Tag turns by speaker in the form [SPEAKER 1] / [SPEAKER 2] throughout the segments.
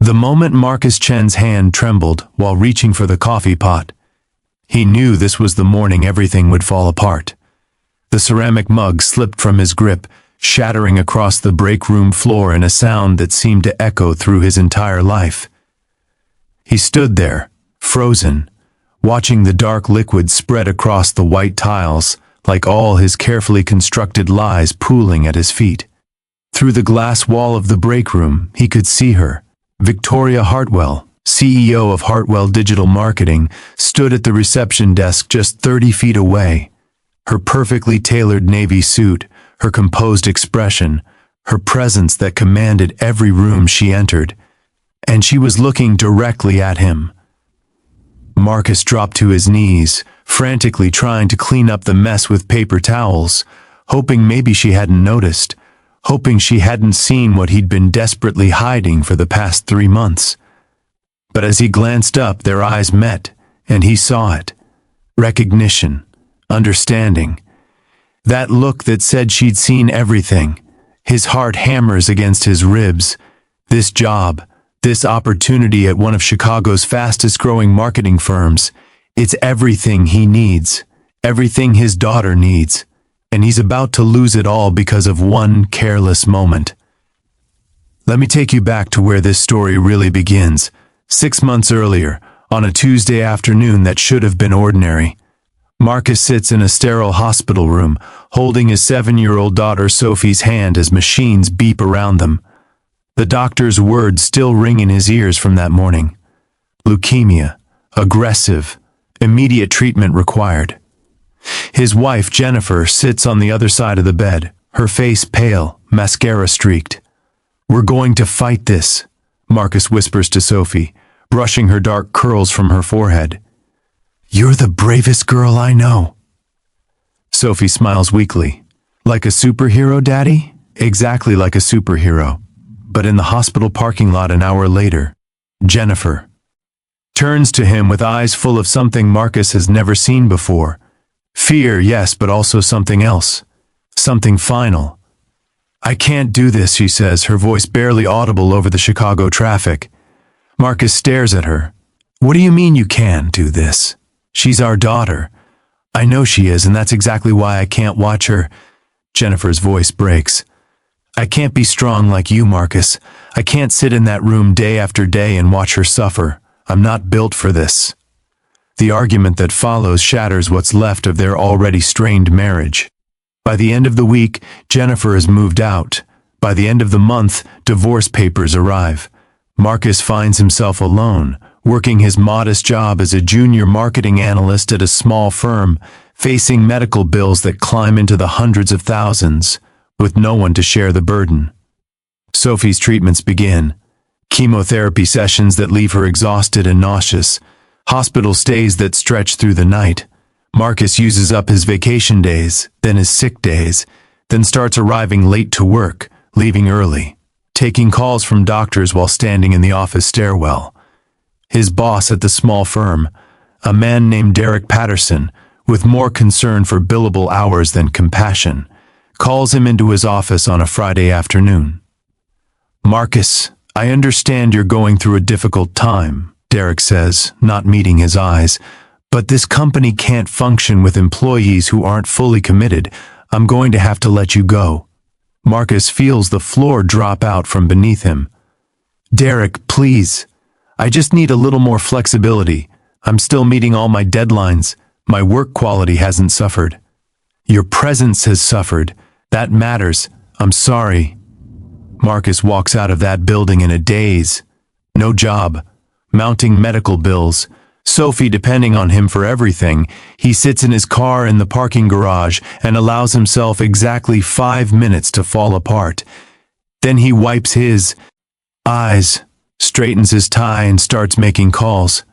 [SPEAKER 1] The moment Marcus Chen's hand trembled while reaching for the coffee pot, he knew this was the morning everything would fall apart. The ceramic mug slipped from his grip, shattering across the break room floor in a sound that seemed to echo through his entire life. He stood there, frozen, watching the dark liquid spread across the white tiles, like all his carefully constructed lies pooling at his feet. Through the glass wall of the break room, he could see her. Victoria Hartwell, CEO of Hartwell Digital Marketing, stood at the reception desk just 30 feet away. Her perfectly tailored navy suit, her composed expression, her presence that commanded every room she entered. And she was looking directly at him. Marcus dropped to his knees, frantically trying to clean up the mess with paper towels, hoping maybe she hadn't noticed, hoping she hadn't seen what he'd been desperately hiding for the past 3 months. But as he glanced up, their eyes met, and he saw it. Recognition, understanding. That look that said she'd seen everything. His heart hammers against his ribs. This job, this opportunity at one of Chicago's fastest-growing marketing firms, it's everything he needs, everything his daughter needs. And he's about to lose it all because of one careless moment. Let me take you back to where this story really begins. 6 months earlier, on a Tuesday afternoon that should have been ordinary, Marcus sits in a sterile hospital room, holding his 7-year-old daughter Sophie's hand as machines beep around them. The doctor's words still ring in his ears from that morning. Leukemia, aggressive, immediate treatment required. His wife, Jennifer, sits on the other side of the bed, her face pale, mascara streaked. "We're going to fight this," Marcus whispers to Sophie, brushing her dark curls from her forehead. "You're the bravest girl I know." Sophie smiles weakly. "Like a superhero, Daddy?" "Exactly like a superhero." But in the hospital parking lot an hour later, Jennifer turns to him with eyes full of something Marcus has never seen before. Fear, yes, but also something else. Something final. "I can't do this," she says, her voice barely audible over the Chicago traffic. Marcus stares at her. "What do you mean you can't do this? She's our daughter." "I know she is, and that's exactly why I can't watch her." Jennifer's voice breaks. "I can't be strong like you, Marcus. I can't sit in that room day after day and watch her suffer. I'm not built for this." The argument that follows shatters what's left of their already strained marriage. By the end of the week, Jennifer has moved out. By the end of the month, divorce papers arrive. Marcus finds himself alone, working his modest job as a junior marketing analyst at a small firm, facing medical bills that climb into the hundreds of thousands, with no one to share the burden. Sophie's treatments begin. Chemotherapy sessions that leave her exhausted and nauseous. Hospital stays that stretch through the night. Marcus uses up his vacation days, then his sick days, then starts arriving late to work, leaving early, taking calls from doctors while standing in the office stairwell. His boss at the small firm, a man named Derek Patterson, with more concern for billable hours than compassion, calls him into his office on a Friday afternoon. "Marcus, I understand you're going through a difficult time," Derek says, not meeting his eyes. "But this company can't function with employees who aren't fully committed. I'm going to have to let you go." Marcus feels the floor drop out from beneath him. "Derek, please. I just need a little more flexibility. I'm still meeting all my deadlines. My work quality hasn't suffered." "Your presence has suffered. That matters. I'm sorry." Marcus walks out of that building in a daze. No job. Mounting medical bills. Sophie depending on him for everything. He sits in his car in the parking garage and allows himself exactly 5 minutes to fall apart. Then he wipes his eyes, straightens his tie, and starts making calls.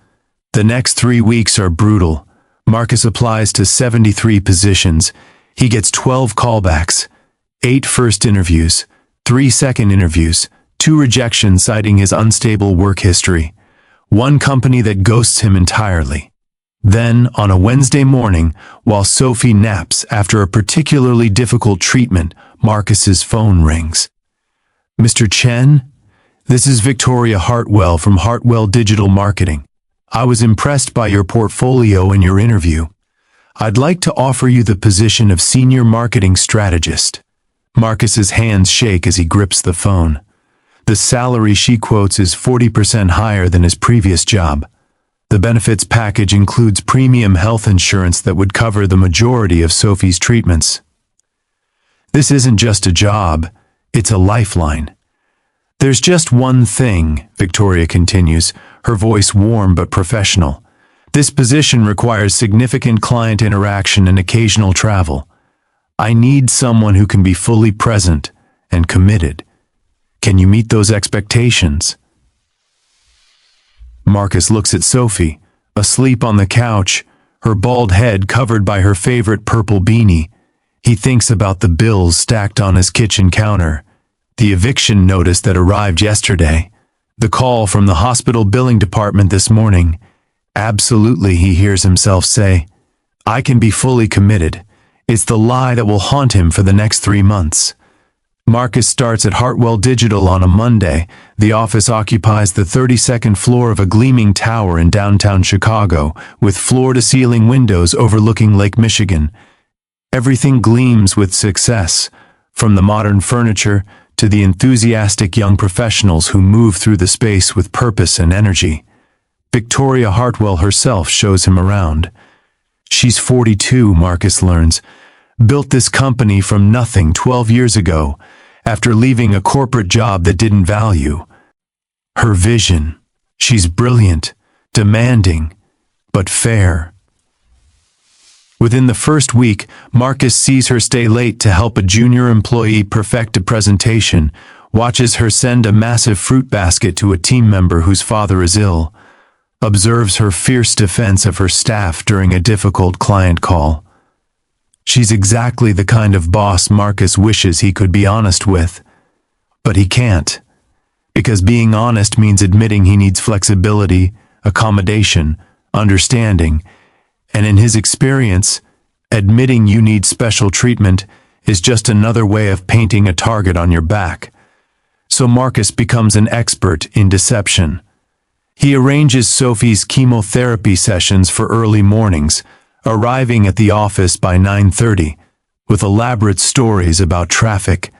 [SPEAKER 1] The next 3 weeks are brutal. Marcus applies to 73 positions. He gets 12 callbacks, 8 first interviews, 3 second interviews, 2 rejections citing his unstable work history. One company that ghosts him entirely. Then, on a Wednesday morning, while Sophie naps after a particularly difficult treatment, Marcus's phone rings. "Mr. Chen, This is Victoria Hartwell from Hartwell Digital Marketing. I was impressed by your portfolio and your interview. I'd like to offer you the position of Senior Marketing Strategist. Marcus's hands shake as he grips the phone. The salary she quotes is 40% higher than his previous job. The benefits package includes premium health insurance that would cover the majority of Sophie's treatments. This isn't just a job, it's a lifeline. There's just one thing, Victoria continues, her voice warm but professional. This position requires significant client interaction and occasional travel. I need someone who can be fully present and committed. Can you meet those expectations? Marcus looks at Sophie, asleep on the couch, her bald head covered by her favorite purple beanie. He thinks about the bills stacked on his kitchen counter, the eviction notice that arrived yesterday, the call from the hospital billing department this morning. Absolutely, he hears himself say. I can be fully committed. It's the lie that will haunt him for the next 3 months. Marcus starts at Hartwell Digital on a Monday. The office occupies the 32nd floor of a gleaming tower in downtown Chicago, with floor-to-ceiling windows overlooking Lake Michigan. Everything gleams with success, from the modern furniture to the enthusiastic young professionals who move through the space with purpose and energy. Victoria Hartwell herself shows him around. She's 42, Marcus learns. Built this company from nothing 12 years ago, after leaving a corporate job that didn't value her vision. She's brilliant, demanding, but fair. Within the first week, Marcus sees her stay late to help a junior employee perfect a presentation, watches her send a massive fruit basket to a team member whose father is ill, observes her fierce defense of her staff during a difficult client call. She's exactly the kind of boss Marcus wishes he could be honest with. But he can't, because being honest means admitting he needs flexibility, accommodation, understanding, and in his experience, admitting you need special treatment is just another way of painting a target on your back. So Marcus becomes an expert in deception. He arranges Sophie's chemotherapy sessions for early mornings, arriving at the office by 9:30, with elaborate stories about traffic.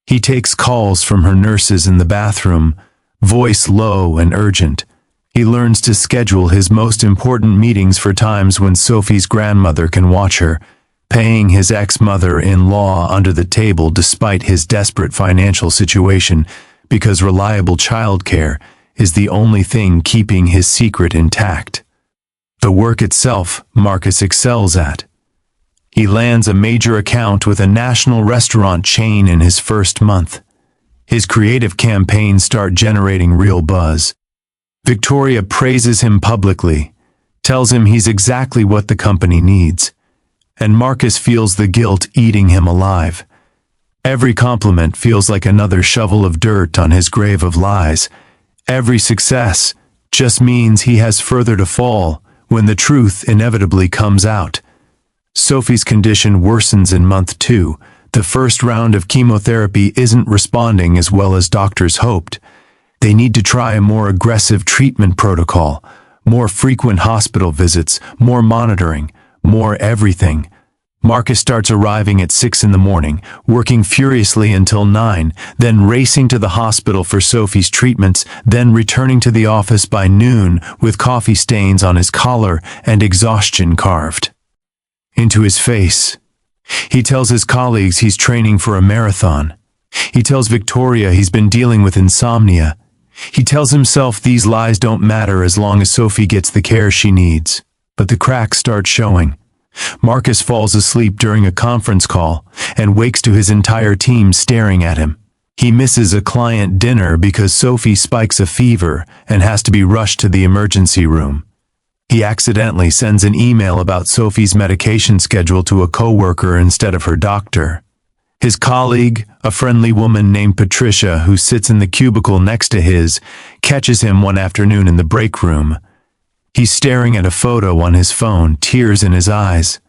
[SPEAKER 1] He takes calls from her nurses in the bathroom, voice low and urgent. He learns to schedule his most important meetings for times when Sophie's grandmother can watch her, paying his ex-mother-in-law under the table despite his desperate financial situation, because reliable childcare is the only thing keeping his secret intact. The work itself, Marcus excels at. He lands a major account with a national restaurant chain in his first month. His creative campaigns start generating real buzz. Victoria praises him publicly, tells him he's exactly what the company needs, and Marcus feels the guilt eating him alive. Every compliment feels like another shovel of dirt on his grave of lies. Every success just means he has further to fall when the truth inevitably comes out. Sophie's condition worsens in month 2. The first round of chemotherapy isn't responding as well as doctors hoped. They need to try a more aggressive treatment protocol, more frequent hospital visits, more monitoring, more everything. Marcus starts arriving at 6 in the morning, working furiously until 9, then racing to the hospital for Sophie's treatments, then returning to the office by noon with coffee stains on his collar and exhaustion carved into his face. He tells his colleagues he's training for a marathon. He tells Victoria he's been dealing with insomnia. He tells himself these lies don't matter as long as Sophie gets the care she needs. But the cracks start showing. Marcus falls asleep during a conference call and wakes to his entire team staring at him. He misses a client dinner because Sophie spikes a fever and has to be rushed to the emergency room. He accidentally sends an email about Sophie's medication schedule to a coworker instead of her doctor. His colleague, a friendly woman named Patricia who sits in the cubicle next to his, catches him one afternoon in the break room. He's staring at a photo on his phone, tears in his eyes.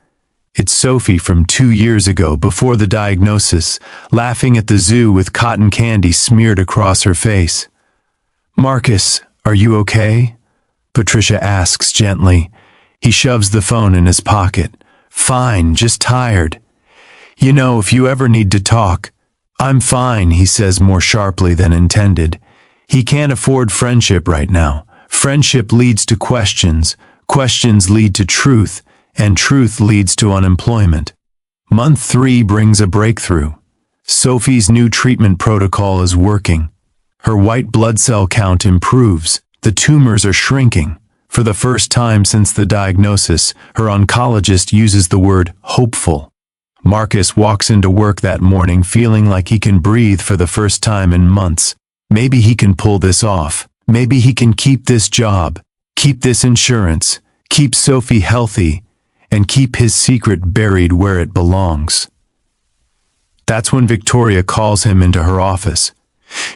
[SPEAKER 1] It's Sophie from 2 years ago, before the diagnosis, laughing at the zoo with cotton candy smeared across her face. Marcus, are you okay? Patricia asks gently. He shoves the phone in his pocket. Fine, just tired. You know, if you ever need to talk. I'm fine, he says more sharply than intended. He can't afford friendship right now. Friendship leads to questions. Questions lead to truth, and truth leads to unemployment. Month 3 brings a breakthrough. Sophie's new treatment protocol is working. Her white blood cell count improves. The tumors are shrinking. For the first time since the diagnosis, her oncologist uses the word hopeful. Marcus walks into work that morning feeling like he can breathe for the first time in months. Maybe he can pull this off. Maybe he can keep this job, keep this insurance, keep Sophie healthy, and keep his secret buried where it belongs. That's when Victoria calls him into her office.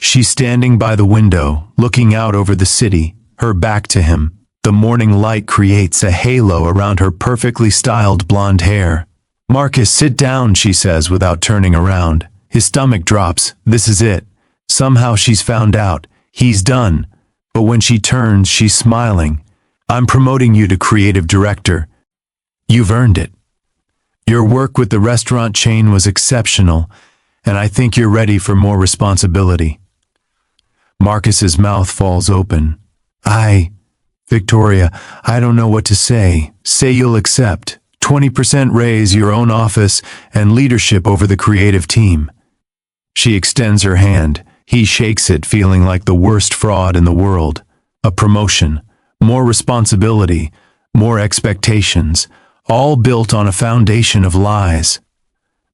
[SPEAKER 1] She's standing by the window, looking out over the city, her back to him. The morning light creates a halo around her perfectly styled blonde hair. Marcus, sit down, she says without turning around. His stomach drops. This is it. Somehow she's found out. He's done. But when she turns, she's smiling. I'm promoting you to creative director. You've earned it. Your work with the restaurant chain was exceptional, and I think you're ready for more responsibility. Marcus's mouth falls open. Victoria, I don't know what to say. Say you'll accept. 20% raise, your own office, and leadership over the creative team. She extends her hand. He shakes it, feeling like the worst fraud in the world. A promotion, more responsibility, more expectations, all built on a foundation of lies.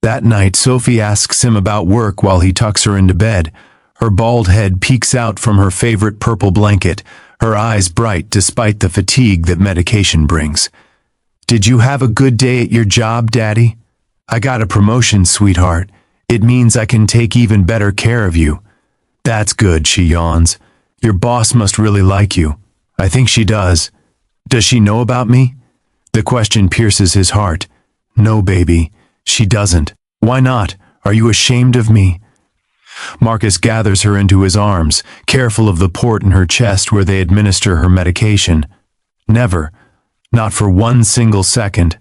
[SPEAKER 1] That night, Sophie asks him about work while he tucks her into bed. Her bald head peeks out from her favorite purple blanket, her eyes bright despite the fatigue that medication brings. Did you have a good day at your job, Daddy? I got a promotion, sweetheart. It means I can take even better care of you. That's good, she yawns. Your boss must really like you. I think she does. Does she know about me? The question pierces his heart. No, baby, she doesn't. Why not? Are you ashamed of me? Marcus gathers her into his arms, careful of the port in her chest where they administer her medication. Never. Not for one single second.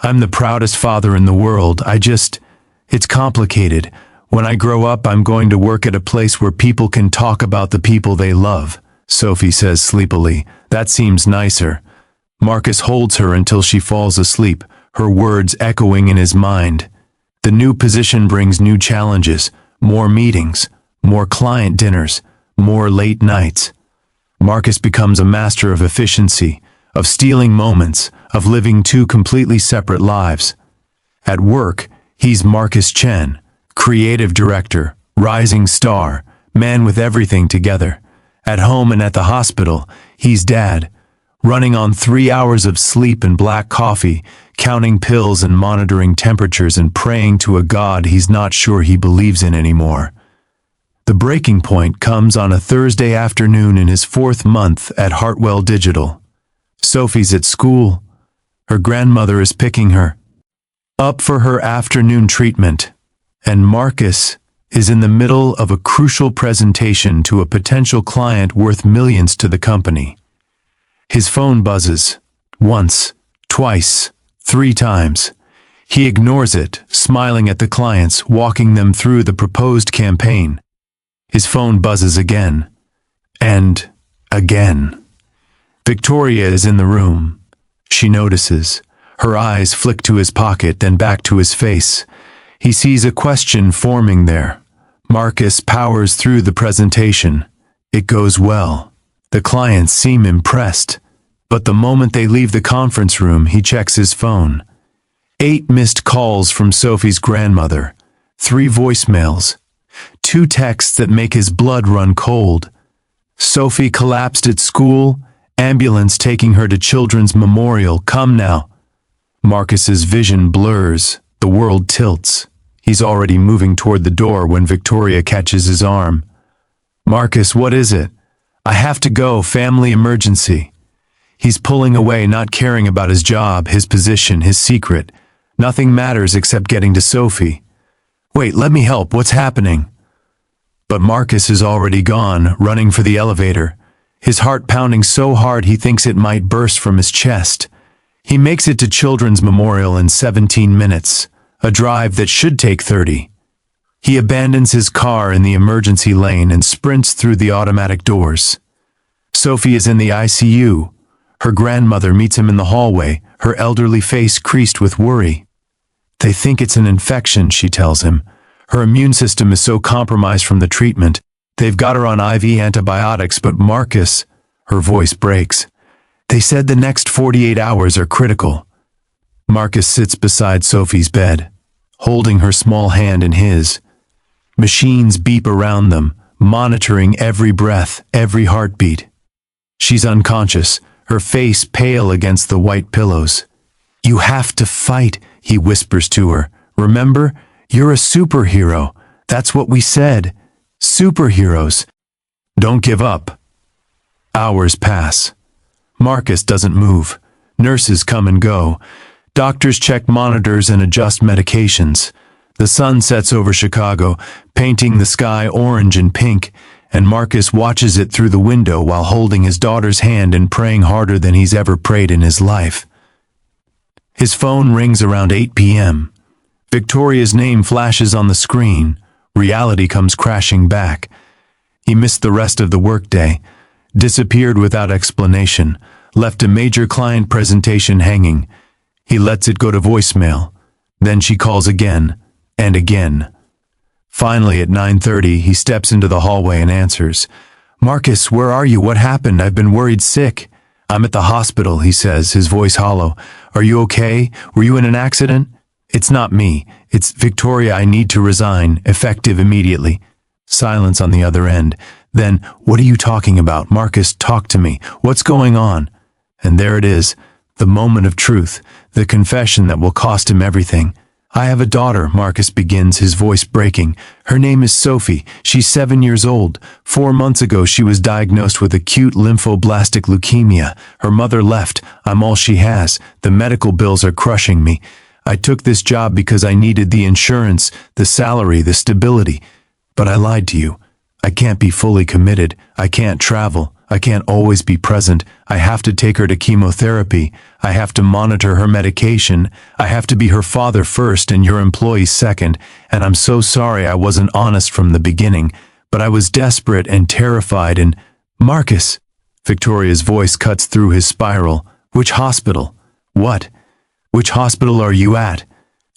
[SPEAKER 1] I'm the proudest father in the world. It's complicated. When I grow up, I'm going to work at a place where people can talk about the people they love, Sophie says sleepily. That seems nicer. Marcus holds her until she falls asleep, her words echoing in his mind. The new position brings new challenges, more meetings, more client dinners, more late nights. Marcus becomes a master of efficiency, of stealing moments, of living two completely separate lives. At work, he's Marcus Chen, creative director, rising star, man with everything together. At home and at the hospital, he's dad, running on 3 hours of sleep and black coffee, counting pills and monitoring temperatures and praying to a God he's not sure he believes in anymore. The breaking point comes on a Thursday afternoon in his 4th month at Hartwell Digital. Sophie's at school. Her grandmother is picking her up for her afternoon treatment, and Marcus is in the middle of a crucial presentation to a potential client worth millions to the company. His phone buzzes. Once, twice, 3 times. He ignores it, smiling at the clients, walking them through the proposed campaign. His phone buzzes again. And again. Victoria is in the room. She notices. Her eyes flick to his pocket, then back to his face. He sees a question forming there. Marcus powers through the presentation. It goes well. The clients seem impressed. But the moment they leave the conference room, he checks his phone. 8 missed calls from Sophie's grandmother. 3 voicemails. 2 texts that make his blood run cold. Sophie collapsed at school. Ambulance taking her to Children's Memorial. Come now. Marcus's vision blurs. The world tilts. He's already moving toward the door when Victoria catches his arm. Marcus, what is it? I have to go. Family emergency. He's pulling away, not caring about his job, his position, his secret. Nothing matters except getting to Sophie. Wait, let me help. What's happening? But Marcus is already gone, running for the elevator, his heart pounding so hard he thinks it might burst from his chest. He makes it to Children's Memorial in 17 minutes, a drive that should take 30. He abandons his car in the emergency lane and sprints through the automatic doors. Sophie is in the ICU. Her grandmother meets him in the hallway, her elderly face creased with worry. They think it's an infection, she tells him. Her immune system is so compromised from the treatment. They've got her on IV antibiotics, but Marcus, her voice breaks. They said the next 48 hours are critical. Marcus sits beside Sophie's bed, holding her small hand in his. Machines beep around them, monitoring every breath, every heartbeat. She's unconscious, her face pale against the white pillows. You have to fight, he whispers to her. Remember, you're a superhero. That's what we said. Superheroes. Don't give up. Hours pass. Marcus doesn't move. Nurses come and go. Doctors check monitors and adjust medications. The sun sets over Chicago, painting the sky orange and pink, and Marcus watches it through the window while holding his daughter's hand and praying harder than he's ever prayed in his life. His phone rings around 8 p.m. Victoria's name flashes on the screen. Reality comes crashing back. He missed the rest of the workday, disappeared without explanation, left a major client presentation hanging. He lets it go to voicemail. Then she calls again, and again. Finally, at 9:30, he steps into the hallway and answers. Marcus, where are you? What happened? I've been worried sick. I'm at the hospital, he says, his voice hollow. Are you okay? Were you in an accident? It's not me. It's Victoria. I need to resign, effective immediately. Silence on the other end. Then, what are you talking about? Marcus, talk to me. What's going on? And there it is, the moment of truth, the confession that will cost him everything. I have a daughter, Marcus begins, his voice breaking. Her name is Sophie. She's 7 years old. 4 months ago, she was diagnosed with acute lymphoblastic leukemia. Her mother left. I'm all she has. The medical bills are crushing me. I took this job because I needed the insurance, the salary, the stability. But I lied to you. I can't be fully committed. I can't travel. I can't always be present. I have to take her to chemotherapy. I have to monitor her medication. I have to be her father first and your employee second. And I'm so sorry I wasn't honest from the beginning. But I was desperate and terrified and... Marcus! Victoria's voice cuts through his spiral. Which hospital? What? Which hospital are you at?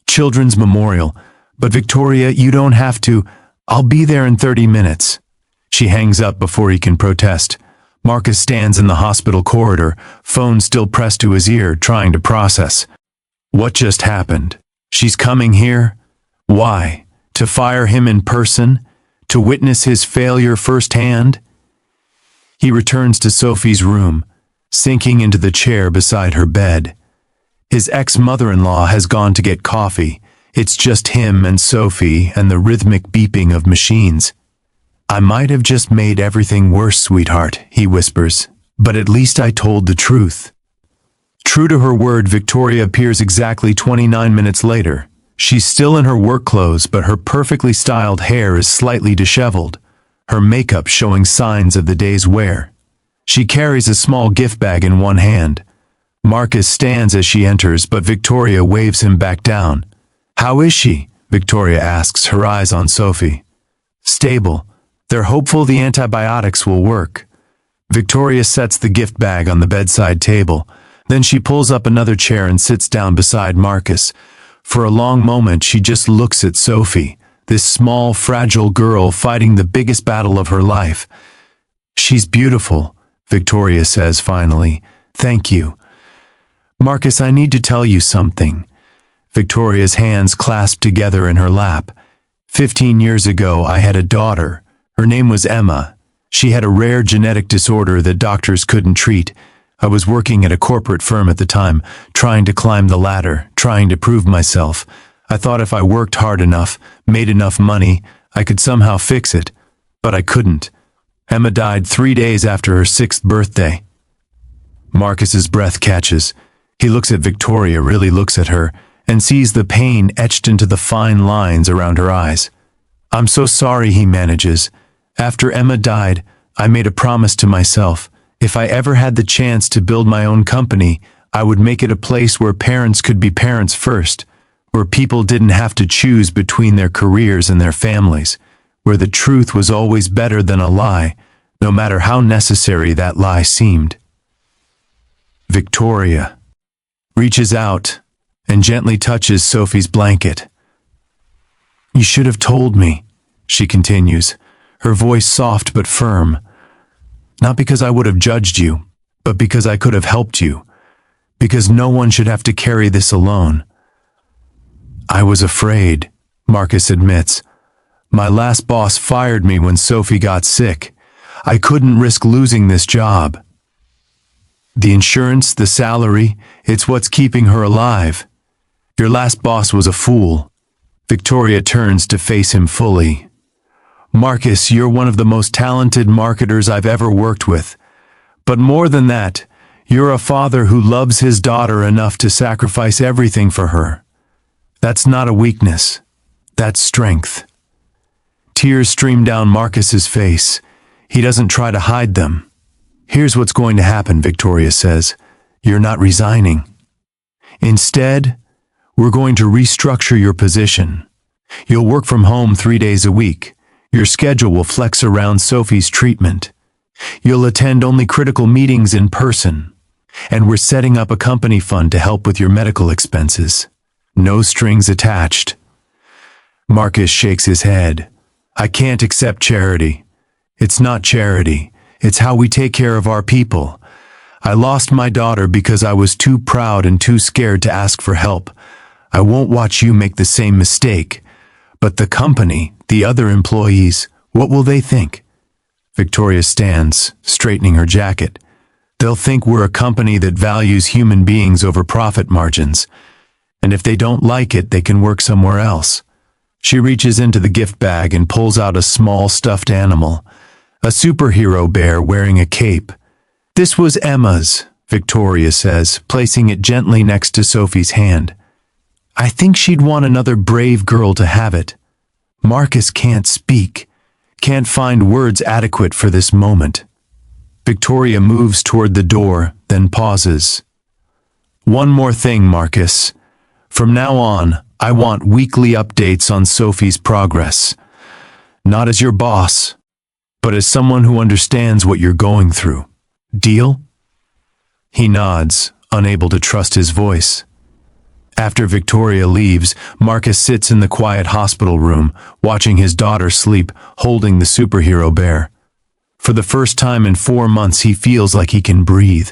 [SPEAKER 1] Children's Memorial. But Victoria, you don't have to. I'll be there in 30 minutes. She hangs up before he can protest. Marcus stands in the hospital corridor, phone still pressed to his ear, trying to process. What just happened? She's coming here? Why? To fire him in person? To witness his failure firsthand? He returns to Sophie's room, sinking into the chair beside her bed. His ex-mother-in-law has gone to get coffee. It's just him and Sophie and the rhythmic beeping of machines. I might have just made everything worse, sweetheart, he whispers, but at least I told the truth. True to her word, Victoria appears exactly 29 minutes later. She's still in her work clothes, but her perfectly styled hair is slightly disheveled, her makeup showing signs of the day's wear. She carries a small gift bag in one hand. Marcus stands as she enters, but Victoria waves him back down. How is she? Victoria asks, her eyes on Sophie. Stable. They're hopeful the antibiotics will work. Victoria sets the gift bag on the bedside table. Then she pulls up another chair and sits down beside Marcus. For a long moment, she just looks at Sophie, this small, fragile girl fighting the biggest battle of her life. She's beautiful, Victoria says finally. Thank you. Marcus, I need to tell you something. Victoria's hands clasped together in her lap. 15 years ago, I had a daughter. Her name was Emma. She had a rare genetic disorder that doctors couldn't treat. I was working at a corporate firm at the time, trying to climb the ladder, trying to prove myself. I thought if I worked hard enough, made enough money, I could somehow fix it. But I couldn't. Emma died 3 days after her 6th birthday. Marcus's breath catches. He looks at Victoria, really looks at her, and sees the pain etched into the fine lines around her eyes. I'm so sorry, he manages. After Emma died, I made a promise to myself. If I ever had the chance to build my own company, I would make it a place where parents could be parents first, where people didn't have to choose between their careers and their families, where the truth was always better than a lie, no matter how necessary that lie seemed. Victoria reaches out and gently touches Sophie's blanket. You should have told me, she continues, her voice soft but firm. Not because I would have judged you, but because I could have helped you. Because no one should have to carry this alone. I was afraid, Marcus admits. My last boss fired me when Sophie got sick. I couldn't risk losing this job. The insurance, the salary, it's what's keeping her alive. Your last boss was a fool. Victoria turns to face him fully. Marcus, you're one of the most talented marketers I've ever worked with. But more than that, you're a father who loves his daughter enough to sacrifice everything for her. That's not a weakness. That's strength. Tears stream down Marcus's face. He doesn't try to hide them. Here's what's going to happen, Victoria says. You're not resigning. Instead, we're going to restructure your position. You'll work from home 3 days a week. Your schedule will flex around Sophie's treatment. You'll attend only critical meetings in person. And we're setting up a company fund to help with your medical expenses. No strings attached. Marcus shakes his head. I can't accept charity. It's not charity. It's how we take care of our people. I lost my daughter because I was too proud and too scared to ask for help. I won't watch you make the same mistake. But the company, the other employees, what will they think? Victoria stands, straightening her jacket. They'll think we're a company that values human beings over profit margins. And if they don't like it, they can work somewhere else. She reaches into the gift bag and pulls out a small stuffed animal, a superhero bear wearing a cape. This was Emma's, Victoria says, placing it gently next to Sophie's hand. I think she'd want another brave girl to have it. Marcus can't speak, can't find words adequate for this moment. Victoria moves toward the door, then pauses. One more thing, Marcus. From now on, I want weekly updates on Sophie's progress. Not as your boss, but as someone who understands what you're going through. Deal? He nods, unable to trust his voice. After Victoria leaves, Marcus sits in the quiet hospital room, watching his daughter sleep, holding the superhero bear. For the first time in 4 months, he feels like he can breathe.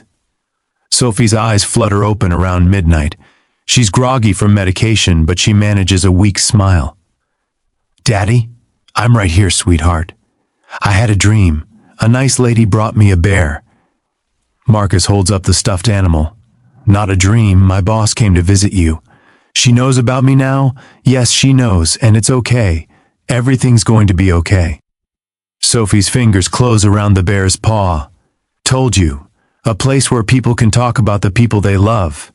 [SPEAKER 1] Sophie's eyes flutter open around midnight. She's groggy from medication, but she manages a weak smile. Daddy, I'm right here, sweetheart. I had a dream. A nice lady brought me a bear. Marcus holds up the stuffed animal. Not a dream, my boss came to visit you. She knows about me now? Yes, she knows, and it's okay. Everything's going to be okay. Sophie's fingers close around the bear's paw. Told you, a place where people can talk about the people they love.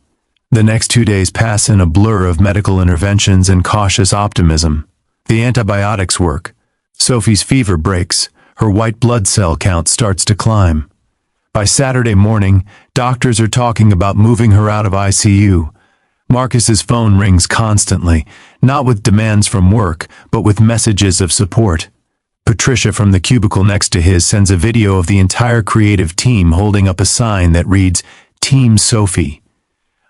[SPEAKER 1] The next 2 days pass in a blur of medical interventions and cautious optimism. The antibiotics work. Sophie's fever breaks. Her white blood cell count starts to climb. By Saturday morning, doctors are talking about moving her out of ICU. Marcus's phone rings constantly, not with demands from work, but with messages of support. Patricia from the cubicle next to his sends a video of the entire creative team holding up a sign that reads, Team Sophie.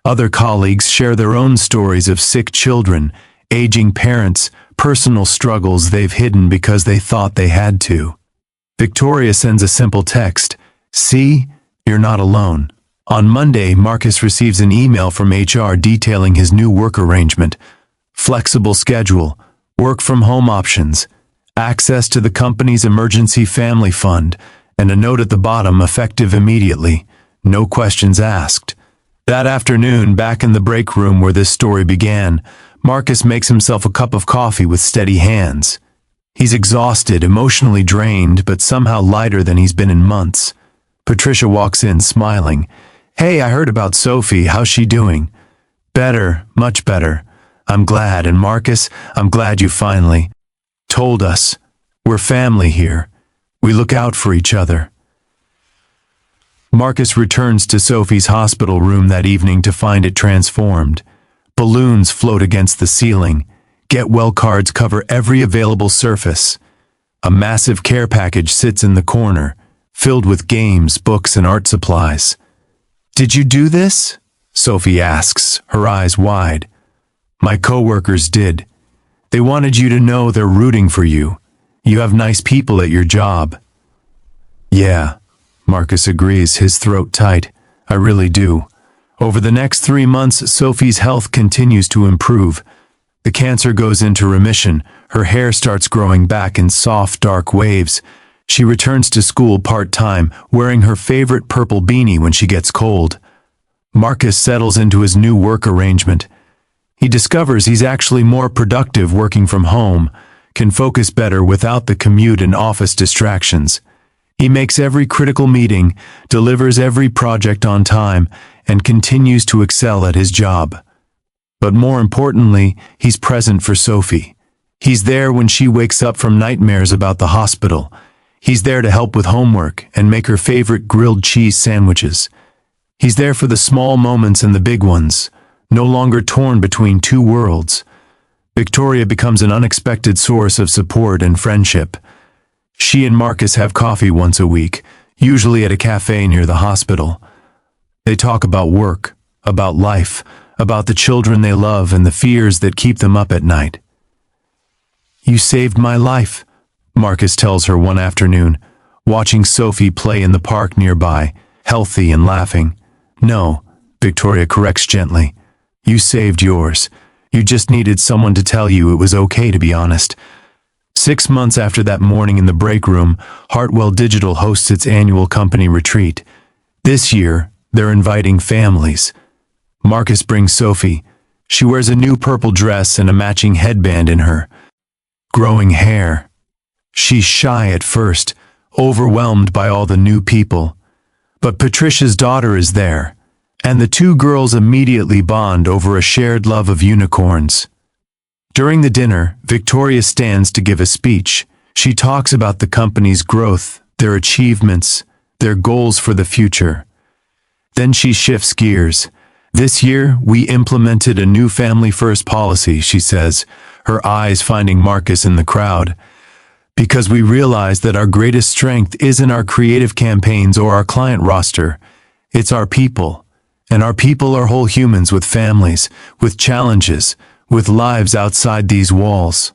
[SPEAKER 1] Other colleagues share their own stories of sick children, aging parents, personal struggles they've hidden because they thought they had to. Victoria sends a simple text, See, you're not alone. On Monday, Marcus receives an email from HR detailing his new work arrangement. Flexible schedule, work from home options, access to the company's emergency family fund, and a note at the bottom effective immediately. No questions asked. That afternoon, back in the break room where this story began, Marcus makes himself a cup of coffee with steady hands. He's exhausted, emotionally drained, but somehow lighter than he's been in months. Patricia walks in, smiling. Hey, I heard about Sophie. How's she doing? Better, much better. I'm glad. And Marcus, I'm glad you finally. told us, "We're family here. We look out for each other." Marcus returns to Sophie's hospital room that evening to find it transformed. Balloons float against the ceiling. Get well cards cover every available surface. A massive care package sits in the corner, filled with games, books, and art supplies. "Did you do this?" Sophie asks, her eyes wide. "My coworkers did. They wanted you to know they're rooting for you. You have nice people at your job." "Yeah," Marcus agrees, his throat tight. "I really do." Over the next 3 months, Sophie's health continues to improve. The cancer goes into remission. Her hair starts growing back in soft, dark waves. She returns to school part-time, wearing her favorite purple beanie when she gets cold. Marcus settles into his new work arrangement. He discovers he's actually more productive working from home, can focus better without the commute and office distractions. He makes every critical meeting, delivers every project on time, and continues to excel at his job. But more importantly, he's present for Sophie. He's there when she wakes up from nightmares about the hospital. He's there to help with homework and make her favorite grilled cheese sandwiches. He's there for the small moments and the big ones, no longer torn between two worlds. Victoria becomes an unexpected source of support and friendship. She and Marcus have coffee once a week, usually at a cafe near the hospital. They talk about work, about life, about the children they love and the fears that keep them up at night. "You saved my life," Marcus tells her one afternoon, watching Sophie play in the park nearby, healthy and laughing. "No," Victoria corrects gently. "You saved yours. You just needed someone to tell you it was okay to be honest." 6 months after that morning in the break room, Hartwell Digital hosts its annual company retreat. This year, they're inviting families. Marcus brings Sophie. She wears a new purple dress and a matching headband in her growing hair. She's shy at first, overwhelmed by all the new people. But Patricia's daughter is there, and the two girls immediately bond over a shared love of unicorns. During the dinner, Victoria stands to give a speech. She talks about the company's growth, their achievements, their goals for the future. Then she shifts gears. "This year, we implemented a new family-first policy," she says, her eyes finding Marcus in the crowd. "Because we realized that our greatest strength isn't our creative campaigns or our client roster. It's our people. And our people are whole humans with families, with challenges, with lives outside these walls."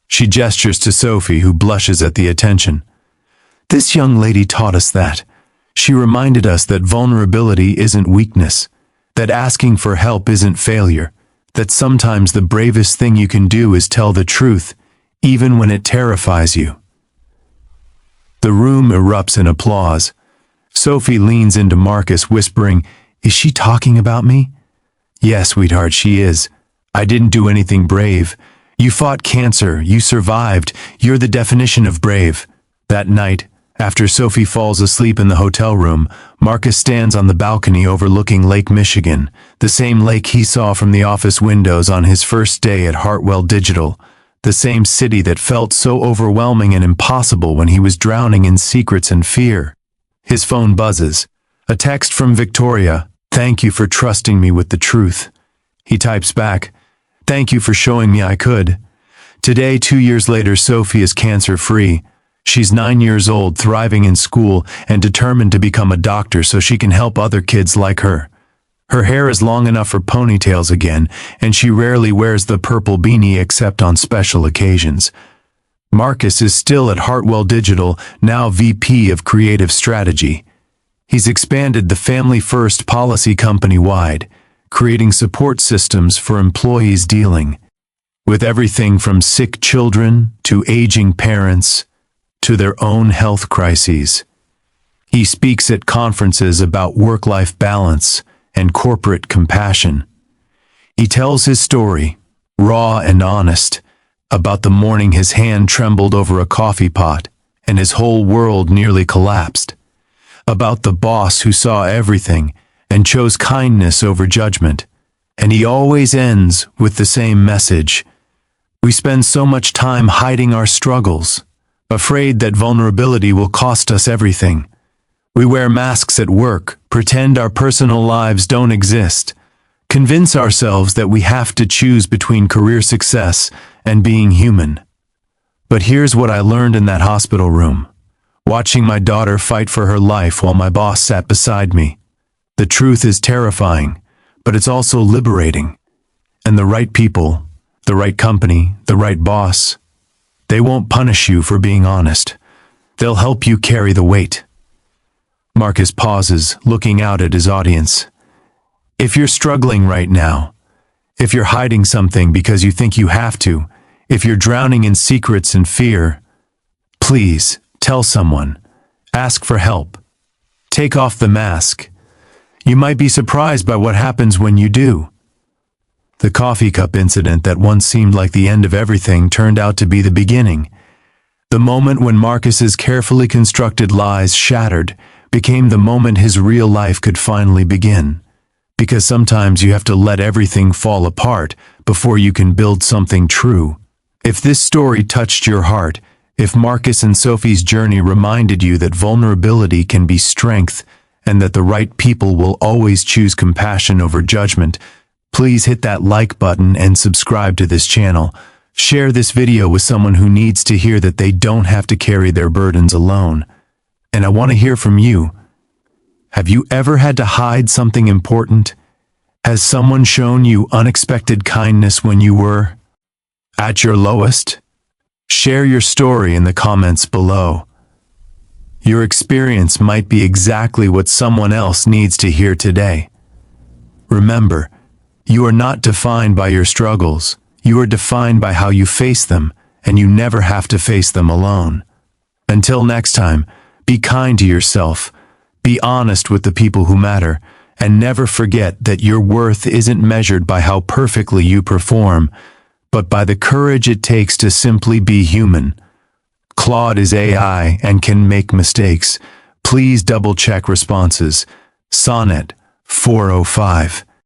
[SPEAKER 1] She gestures to Sophie, who blushes at the attention. "This young lady taught us that. She reminded us that vulnerability isn't weakness, that asking for help isn't failure, that sometimes the bravest thing you can do is tell the truth, even when it terrifies you." The room erupts in applause. Sophie leans into Marcus, whispering, "Is she talking about me?" "Yes, sweetheart, she is. I didn't do anything brave. You fought cancer, you survived, you're the definition of brave." That night, after Sophie falls asleep in the hotel room, Marcus stands on the balcony overlooking Lake Michigan, the same lake he saw from the office windows on his first day at Hartwell Digital, the same city that felt so overwhelming and impossible when he was drowning in secrets and fear. His phone buzzes. A text from Victoria, "Thank you for trusting me with the truth." He types back, "Thank you for showing me I could." Today, 2 years later, Sophie is cancer-free. She's 9 years old, thriving in school, and determined to become a doctor so she can help other kids like her. Her hair is long enough for ponytails again, and she rarely wears the purple beanie except on special occasions. Marcus is still at Hartwell Digital, now VP of Creative Strategy. He's expanded the Family First policy company-wide, creating support systems for employees dealing with everything from sick children to aging parents to their own health crises. He speaks at conferences about work-life balance and corporate compassion. He tells his story, raw and honest, about the morning his hand trembled over a coffee pot and his whole world nearly collapsed, about the boss who saw everything and chose kindness over judgment, and he always ends with the same message: We spend so much time hiding our struggles, afraid that vulnerability will cost us everything. We wear masks at work, pretend our personal lives don't exist, convince ourselves that we have to choose between career success and being human. But here's what I learned in that hospital room, watching my daughter fight for her life while my boss sat beside me. The truth is terrifying, but it's also liberating. And the right people, the right company, the right boss, they won't punish you for being honest. They'll help you carry the weight. Marcus pauses, looking out at his audience. If you're struggling right now, if you're hiding something because you think you have to, if you're drowning in secrets and fear, please tell someone. Ask for help. Take off the mask. You might be surprised by what happens when you do. The coffee cup incident that once seemed like the end of everything turned out to be the beginning. The moment when Marcus's carefully constructed lies shattered became the moment his real life could finally begin. Because sometimes you have to let everything fall apart before you can build something true. If this story touched your heart, if Marcus and Sophie's journey reminded you that vulnerability can be strength and that the right people will always choose compassion over judgment, please hit that like button and subscribe to this channel. Share this video with someone who needs to hear that they don't have to carry their burdens alone. And I want to hear from you. Have you ever had to hide something important? Has someone shown you unexpected kindness when you were at your lowest? Share your story in the comments below. Your experience might be exactly what someone else needs to hear today. Remember, you are not defined by your struggles. You are defined by how you face them, and you never have to face them alone. Until next time, be kind to yourself, be honest with the people who matter, and never forget that your worth isn't measured by how perfectly you perform, but by the courage it takes to simply be human. Claude is AI and can make mistakes. Please double-check responses. Sonnet 405